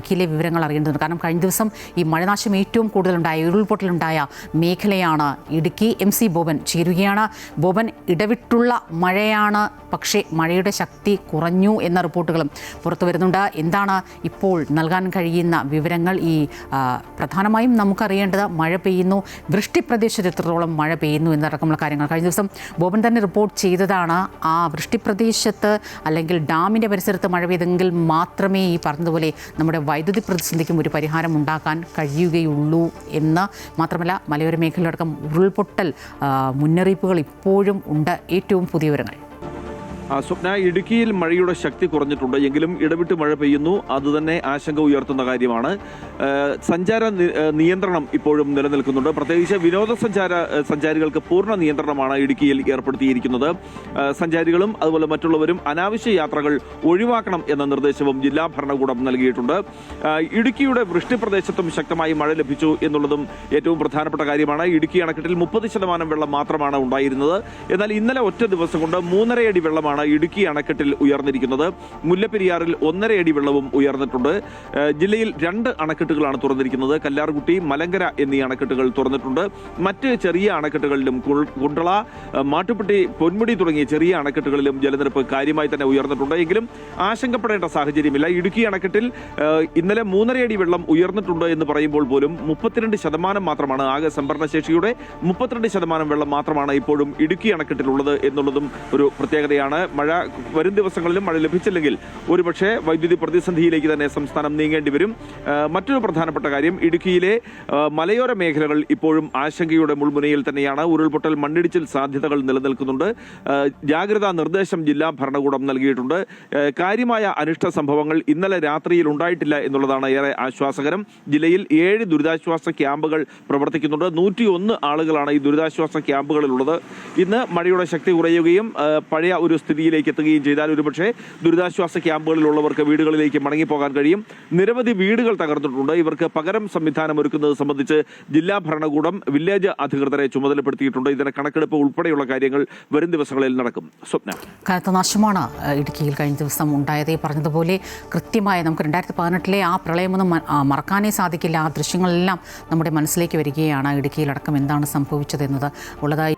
ഇടുക്കിയിലെ വിവരങ്ങൾ അറിയേണ്ടതുണ്ട്. കാരണം കഴിഞ്ഞ ദിവസം ഈ മഴനാശം ഏറ്റവും കൂടുതലുണ്ടായ ഉരുൾപൊട്ടലുണ്ടായ മേഖലയാണ് ഇടുക്കി. MC ബോബൻ ചേരുകയാണ്. ബോബൻ, ഇടവിട്ടുള്ള മഴയാണ്, പക്ഷേ മഴയുടെ ശക്തി കുറഞ്ഞു എന്ന റിപ്പോർട്ടുകളും പുറത്തു വരുന്നുണ്ട്. എന്താണ് ഇപ്പോൾ നൽകാൻ കഴിയുന്ന വിവരങ്ങൾ? ഈ പ്രധാനമായും നമുക്കറിയേണ്ടത് മഴ പെയ്യുന്നു, വൃഷ്ടിപ്രദേശത്ത് എത്രത്തോളം മഴ പെയ്യുന്നു എന്നടക്കമുള്ള കാര്യങ്ങൾ കഴിഞ്ഞ ദിവസം ബോബൻ തന്നെ റിപ്പോർട്ട് ചെയ്തതാണ്. ആ വൃഷ്ടിപ്രദേശത്ത് അല്ലെങ്കിൽ ഡാമിൻ്റെ പരിസരത്ത് മഴ പെയ്തെങ്കിൽ മാത്രമേ ഈ പറഞ്ഞതുപോലെ നമ്മുടെ വൈദ്യുതി പ്രതിസന്ധിക്കും ഒരു പരിഹാരം ഉണ്ടാക്കാൻ കഴിയുകയുള്ളൂ എന്ന് മാത്രമല്ല, മലയോര മേഖലയടക്കം ഉരുൾപൊട്ടൽ മുന്നറിയിപ്പുകൾ ഇപ്പോഴും ഉണ്ട്. ഏറ്റവും പുതിയ വിവരങ്ങൾ. സ്വപ്ന, ഇടുക്കിയിൽ മഴയുടെ ശക്തി കുറഞ്ഞിട്ടുണ്ട് എങ്കിലും ഇടവിട്ട് മഴ പെയ്യുന്നു. അതുതന്നെ ആശങ്ക ഉയർത്തുന്ന കാര്യമാണ്. സഞ്ചാര നിയന്ത്രണം ഇപ്പോഴും നിലനിൽക്കുന്നുണ്ട്. പ്രത്യേകിച്ച് സഞ്ചാരികൾക്ക് പൂർണ്ണ നിയന്ത്രണമാണ് ഇടുക്കിയിൽ ഏർപ്പെടുത്തിയിരിക്കുന്നത്. സഞ്ചാരികളും അതുപോലെ മറ്റുള്ളവരും അനാവശ്യ യാത്രകൾ ഒഴിവാക്കണം എന്ന നിർദ്ദേശവും ജില്ലാ ഭരണകൂടം നൽകിയിട്ടുണ്ട്. ഇടുക്കിയുടെ വൃഷ്ടിപ്രദേശത്തും ശക്തമായി മഴ ലഭിച്ചു എന്നുള്ളതും ഏറ്റവും പ്രധാനപ്പെട്ട കാര്യമാണ്. ഇടുക്കി അണക്കെട്ടിൽ 30% വെള്ളം മാത്രമാണ് ഉണ്ടായിരുന്നത്. എന്നാൽ ഇന്നലെ ഒറ്റ ദിവസം കൊണ്ട് 3.5 അടി വെള്ളമാണ് ഇടുക്കി അണക്കെട്ടിൽ ഉയർന്നിരിക്കുന്നത്. മുല്ലപ്പെരിയാറിൽ 1.5 അടി വെള്ളവും ഉയർന്നിട്ടുണ്ട്. ജില്ലയിൽ 2 അണക്കെട്ടുകളാണ് തുറന്നിരിക്കുന്നത്. കല്ലാർകുട്ടി, മലങ്കര എന്നീ അണക്കെട്ടുകൾ തുറന്നിട്ടുണ്ട്. മറ്റ് ചെറിയ അണക്കെട്ടുകളിലും കുണ്ടള, മാട്ടുപ്പെട്ടി, പൊന്മുടി തുടങ്ങിയ ചെറിയ അണക്കെട്ടുകളിലും ജലനിരപ്പ് കാര്യമായി തന്നെ ഉയർന്നിട്ടുണ്ട്. എങ്കിലും ആശങ്കപ്പെടേണ്ട സാഹചര്യമില്ല. ഇടുക്കി അണക്കെട്ടിൽ ഇന്നലെ 3.5 അടി വെള്ളം ഉയർന്നിട്ടുണ്ട് എന്ന് പറയുമ്പോൾ പോലും 32% മാത്രമാണ് ആകെ സംഭരണശേഷിയുടെ 32% വെള്ളം മാത്രമാണ് ഇപ്പോഴും ഇടുക്കി അണക്കെട്ടിലുള്ളത് എന്നുള്ളതും ഒരു പ്രത്യേകതയാണ്. മഴ വരും ദിവസങ്ങളിലും മഴ ലഭിച്ചില്ലെങ്കിൽ ഒരുപക്ഷെ വൈദ്യുതി പ്രതിസന്ധിയിലേക്ക് തന്നെ സംസ്ഥാനം നീങ്ങേണ്ടി വരും. മറ്റൊരു പ്രധാനപ്പെട്ട കാര്യം, ഇടുക്കിയിലെ മലയോര മേഖലകൾ ഇപ്പോഴും ആശങ്കയുടെ മുൾമുനയിൽ തന്നെയാണ്. ഉരുൾപൊട്ടൽ, മണ്ണിടിച്ചിൽ സാധ്യതകൾ നിലനിൽക്കുന്നുണ്ട്. ജാഗ്രതാ നിർദ്ദേശം ജില്ലാ ഭരണകൂടം നൽകിയിട്ടുണ്ട്. കാര്യമായ അനിഷ്ട സംഭവങ്ങൾ ഇന്നലെ രാത്രിയിൽ ഉണ്ടായിട്ടില്ല എന്നുള്ളതാണ് ഏറെ ആശ്വാസകരം. ജില്ലയിൽ 7 ദുരിതാശ്വാസ ക്യാമ്പുകൾ പ്രവർത്തിക്കുന്നുണ്ട്. 101 ആളുകളാണ് ഈ ദുരിതാശ്വാസ ക്യാമ്പുകളിലുള്ളത്. ഇന്ന് മഴയുടെ ശക്തി കുറയുകയും പഴയ ഒരു സ്ഥിതിയിലേക്ക് എത്തുകയും ചെയ്താൽ ഒരുപക്ഷെ ദുരിതാശ്വാസ ക്യാമ്പുകളിലുള്ളവർക്ക് വീടുകളിലേക്ക് മടങ്ങിപ്പോകാൻ കഴിയും. നിരവധി വീടുകൾ തകർന്നിട്ടുണ്ട്. ഇവർക്ക് പകരം സംവിധാനം ഒരുക്കുന്നത് സംബന്ധിച്ച് ജില്ലാ ഭരണകൂടം വില്ലേജ് അധികൃതരെ ചുമതലപ്പെടുത്തിയിട്ടുണ്ട്. ഇതിന് കണക്കെടുപ്പ് ഉൾപ്പെടെയുള്ള കാര്യങ്ങൾ വരും ദിവസങ്ങളിൽ നടക്കും. സ്വപ്ന, കനത്ത നാശമാണ് ഇടുക്കിയിൽ കഴിഞ്ഞ ദിവസം ഉണ്ടായത്. പറഞ്ഞതുപോലെ കൃത്യമായ നമുക്ക് 2018 ആ പ്രളയമൊന്നും മറക്കാനേ സാധിക്കില്ല. ആ ദൃശ്യങ്ങളെല്ലാം നമ്മുടെ മനസ്സിലേക്ക് വരികയാണ്. ഇടുക്കിയിലടക്കം എന്താണ് സംഭവിച്ചതെന്നത് ഉള്ളതായി